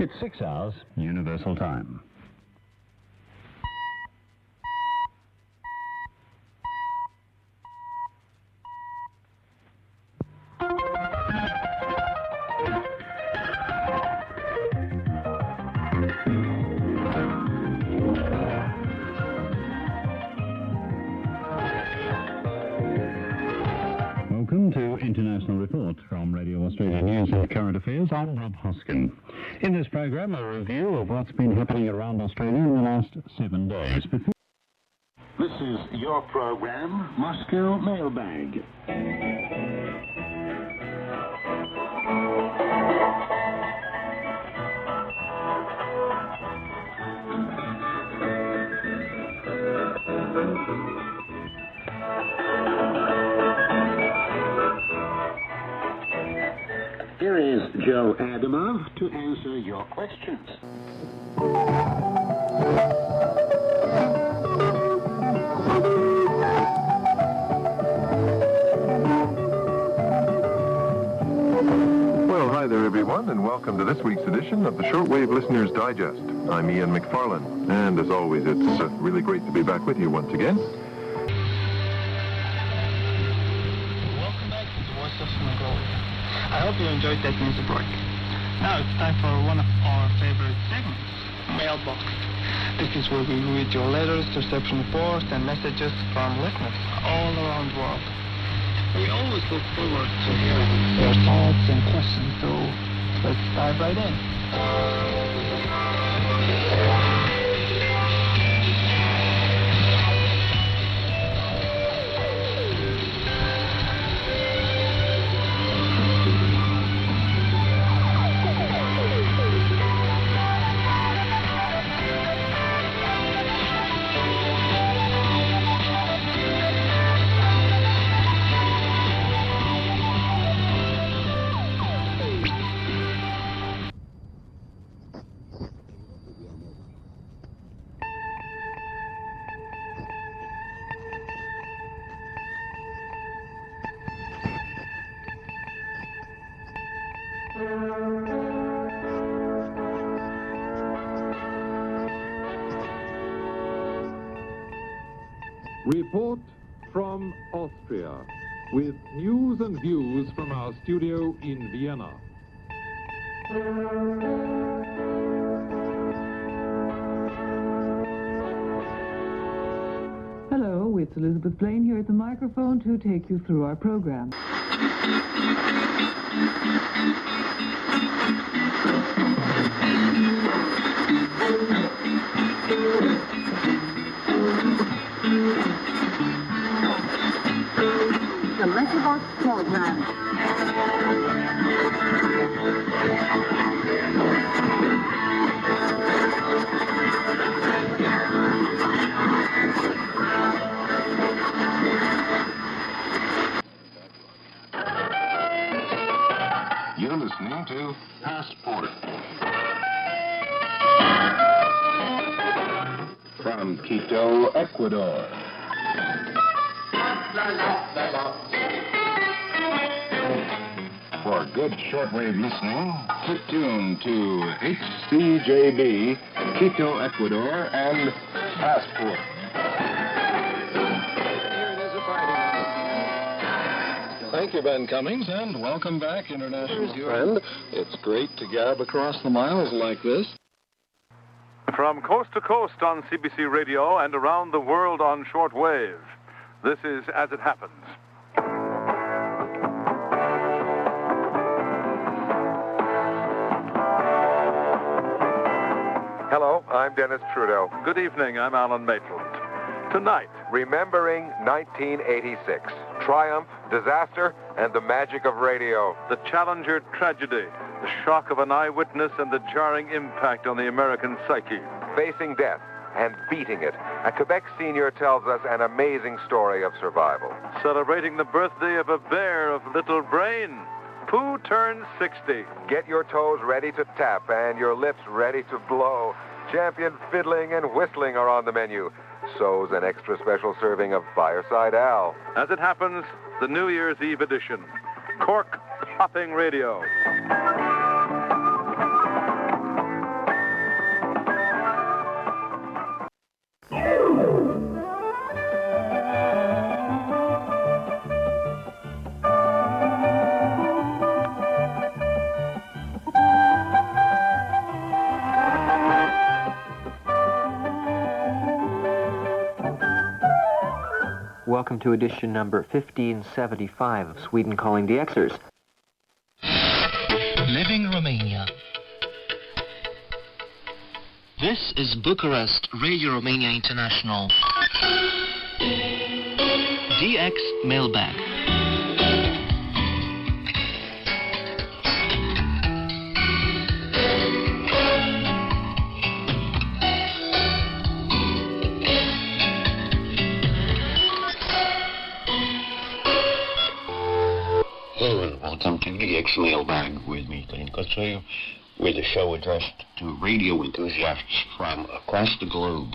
It's 6 hours, Universal Time. Welcome to International Report from Radio Australia News and Current Affairs. I'm Rob Hoskin. In this program, a review of what's been happening around Australia in the last 7 days. This is your program, Moscow Mailbag. Here is Joe Adamov to answer your questions. Well, hi there, everyone, and welcome to this week's edition of the Shortwave Listener's Digest. I'm Ian McFarlane, and as always, it's really great to be back with you once again. Welcome back to the Voice of Mongolia. I hope you enjoyed that music break. Now it's time for one of our favorite segments, Mailbox. This is where we read your letters, reception reports, and messages from listeners all around the world. We always look forward to hearing your thoughts and questions, so let's dive right in. Report from Austria, with news and views from our studio in Vienna. Hello, it's Elizabeth Blaine here at the microphone to take you through our program. The Letterbox program. You're listening to Passport. From Quito, Ecuador. For good shortwave listening, click tune to HCJB, Quito, Ecuador, and Passport. Thank you, Ben Cummings, and welcome back, international friend. It's great to gab across the miles like this. From coast to coast on CBC Radio and around the world on shortwave, this is As It Happens. Hello, I'm Dennis Trudeau. Good evening, I'm Alan Maitland. Tonight, remembering 1986, triumph, disaster, and the magic of radio. The Challenger tragedy, the shock of an eyewitness, and the jarring impact on the American psyche. Facing death and beating it, a Quebec senior tells us an amazing story of survival. Celebrating the birthday of a bear of little brain. Pooh turns 60. Get your toes ready to tap and your lips ready to blow. Champion fiddling and whistling are on the menu. So's an extra special serving of Fireside Al. As It Happens, the New Year's Eve edition. Cork popping radio. welcome to edition number 1575 of Sweden Calling Dxers. Living Romania. This is Bucharest, Radio Romania International. DX Mailbag. Hello and welcome to DX Mailbag with me, Glenn Kotsoy, with a show addressed to radio enthusiasts from across the globe.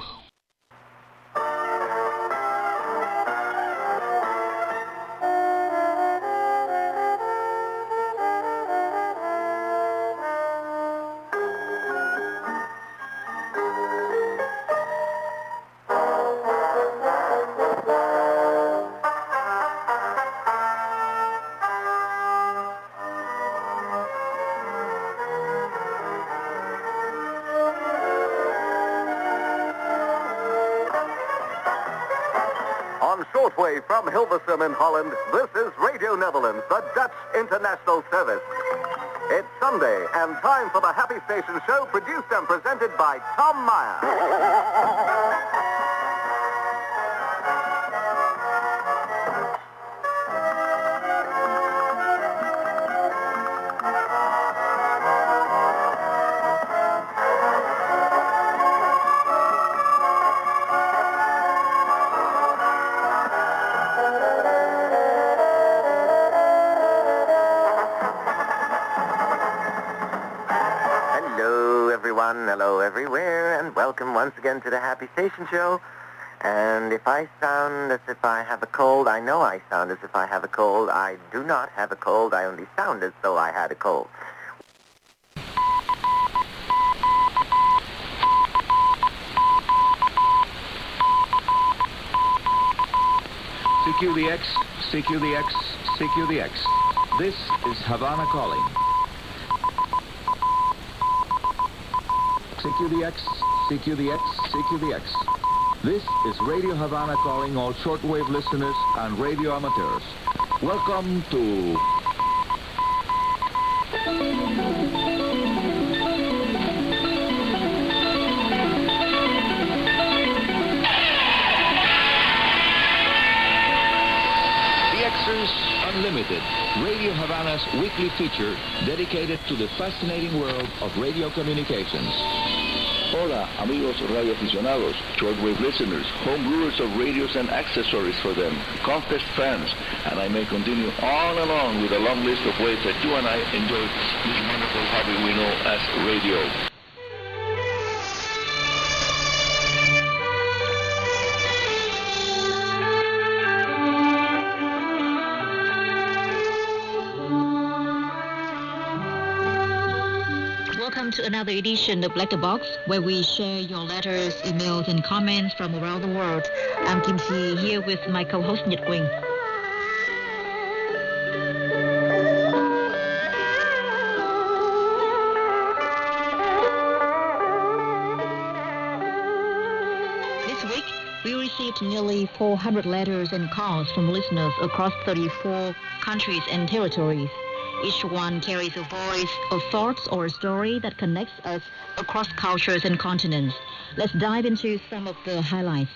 Shortwave from Hilversum in Holland, this is Radio Netherlands, the Dutch International Service. It's Sunday, and time for the Happy Station Show, produced and presented by Tom Meyer. Hello everywhere, and welcome once again to the Happy Station Show. And if I sound as if I have a cold, I know I sound as if I have a cold. I do not have a cold. I only sound as though I had a cold. CQ the X, CQ the X, CQ the X. This is Havana calling. CQ the X, CQ the X, CQ the X. This is Radio Havana calling all shortwave listeners and radio amateurs. Welcome to... Dxers Unlimited, Radio Havana's weekly feature dedicated to the fascinating world of radio communications. Hola, amigos radioaficionados, shortwave listeners, homebrewers of radios and accessories for them, contest fans, and I may continue on and on with a long list of ways that you and I enjoy this wonderful hobby we know as radio. Welcome to another edition of Letterbox, where we share your letters, emails, and comments from around the world. I'm Kim Si, here with my co-host Nhật Quỳnh. This week, we received nearly 400 letters and calls from listeners across 34 countries and territories. Each one carries a voice, a thought, or a story that connects us across cultures and continents. Let's dive into some of the highlights.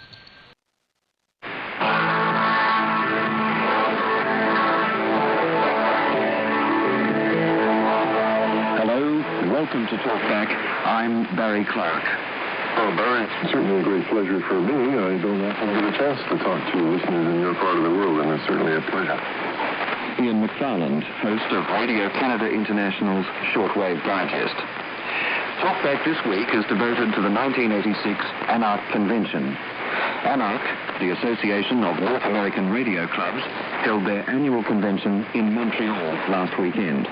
Hello, and welcome to Talkback. I'm Barry Clark. Oh, Barry, it's certainly a great pleasure for me. I don't often get a chance to talk to listeners in your part of the world, and it's certainly a pleasure. Ian McFarland, host of Radio Canada International's Shortwave Digest. Talkback this week is devoted to the 1986 ANARC Convention. ANARC, the Association of North American Radio Clubs, held their annual convention in Montreal last weekend.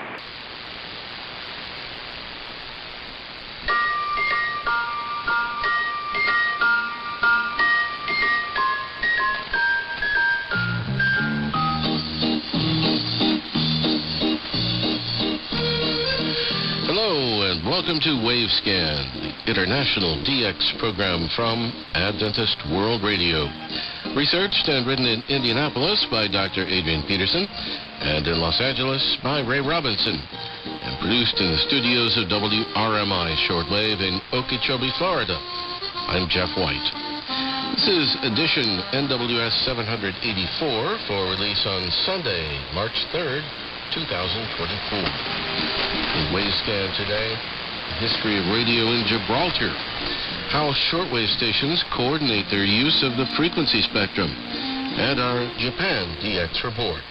Welcome to Wavescan, the international DX program from Adventist World Radio. Researched and written in Indianapolis by Dr. Adrian Peterson, and in Los Angeles by Ray Robinson, and produced in the studios of WRMI Shortwave in Okeechobee, Florida. I'm Jeff White. This is edition NWS 784 for release on Sunday, March 3rd, 2024. In Wavescan today, the history of radio in Gibraltar, how shortwave stations coordinate their use of the frequency spectrum, and our Japan DX report.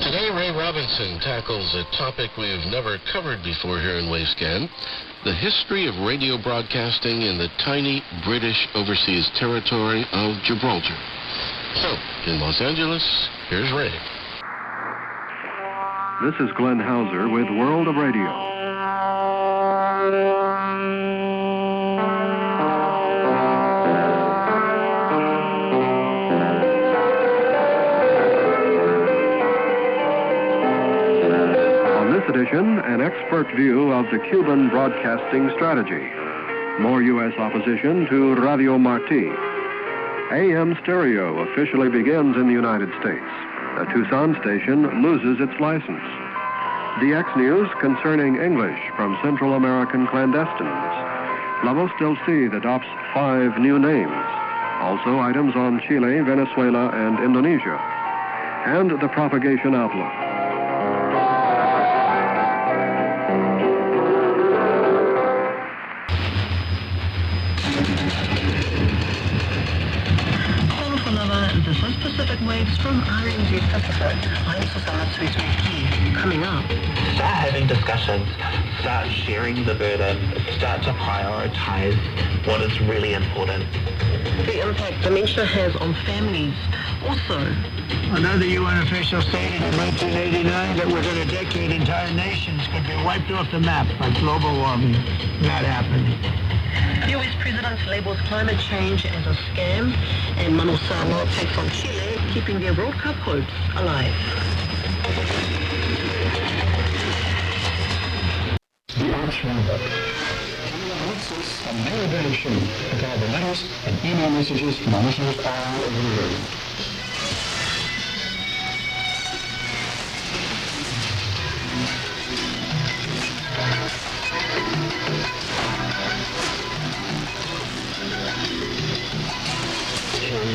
Today, Ray Robinson tackles a topic we've never covered before here in Wavescan, the history of radio broadcasting in the tiny British overseas territory of Gibraltar. So, in Los Angeles, here's Ray. This is Glenn Hauser with World of Radio. Edition, an expert view of the Cuban broadcasting strategy. More U.S. opposition to Radio Marti. AM stereo officially begins in the United States. A Tucson station loses its license. DX news concerning English from Central American clandestines. La Voz del Cid adopts 5 new names. Also items on Chile, Venezuela, and Indonesia. And the propagation outlook. The first Pacific waves from RNG Pacific. I'm Susanna Sweet. Coming up, start having discussions, start sharing the burden, start to prioritize what is really important. The impact dementia has on families. Also, another UN official stated in 1989 that within a decade entire nations could be wiped off the map by global warming. Not happening. U.S. President labels climate change as a scam, and Manu Sama takes on Chile, keeping their World Cup hopes alive. The Arts Roundup. Analysis and validation with all the letters and email messages from our listeners all over the world.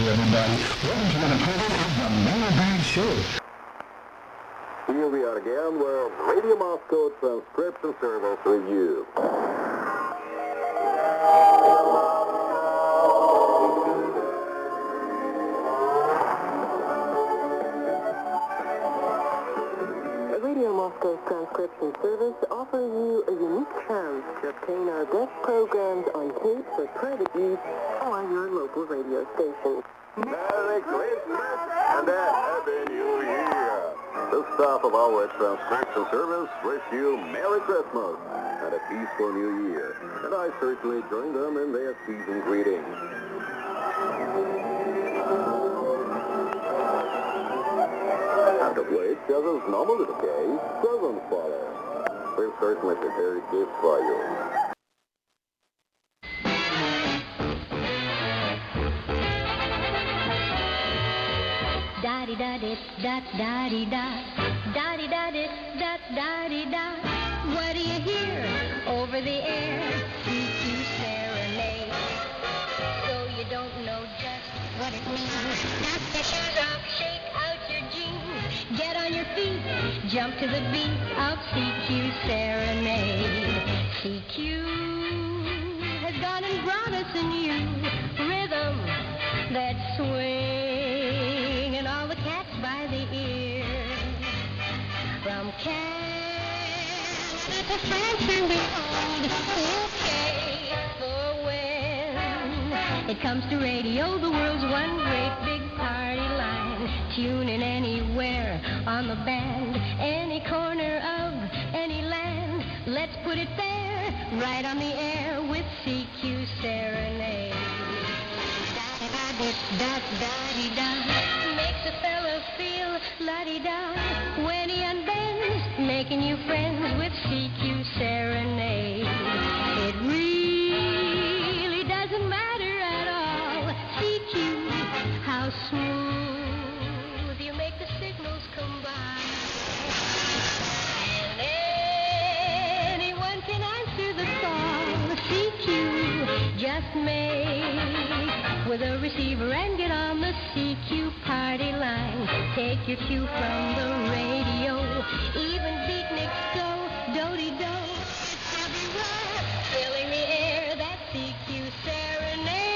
Everybody, welcome to another program of the Mailbag Show. Here we are again with Radio Moscow Transcription Service Review. Radio Moscow Transcription Service offers you a unique chance to obtain our best programs on tape for private use on your local radio station. Merry Christmas and a Happy New Year! The staff of our transcription service wish you Merry Christmas and a peaceful New Year, and I certainly join them in their season greetings. And of late, as is normally the case, presents follow. We've certainly prepared gifts for you. Da-di-da-di-da-da-di-da, da-di-da-di-da-da-di-da. What do you hear over the air? CQ Serenade. So you don't know just what it means. Knock your shoes off, shake out your jeans. Get on your feet, jump to the beat of CQ Serenade. CQ has gone and brought us a new rhythm that swing and all the cats by the ear. From Canada to France and beyond, okay, for when it comes to radio, the world's one great big party line. Tune in anywhere on the band, any corner of any land. Let's put it there, right on the air with CQ Serenade. Da-da-da-da-da-da-da. Makes a fella feel la-di-da when he unbends, making you friends with CQ Serenade. It really doesn't matter at all, CQ, how smooth you make the signals combine. And anyone can answer the call, CQ, just make with a receiver and get on the CQ party line. Take your cue from the radio, even beatniks go do-de-do. It's everywhere, filling the air, that CQ Serenade.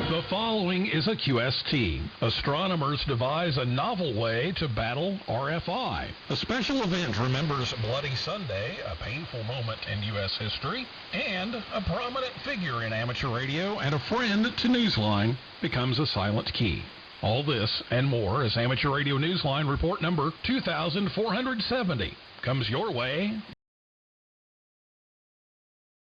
The following is a QST. Astronomers devise a novel way to battle RFI. A special event remembers Bloody Sunday, a painful moment in U.S. history, and a prominent figure in amateur radio and a friend to Newsline becomes a silent key. All this and more as Amateur Radio Newsline Report number 2470 comes your way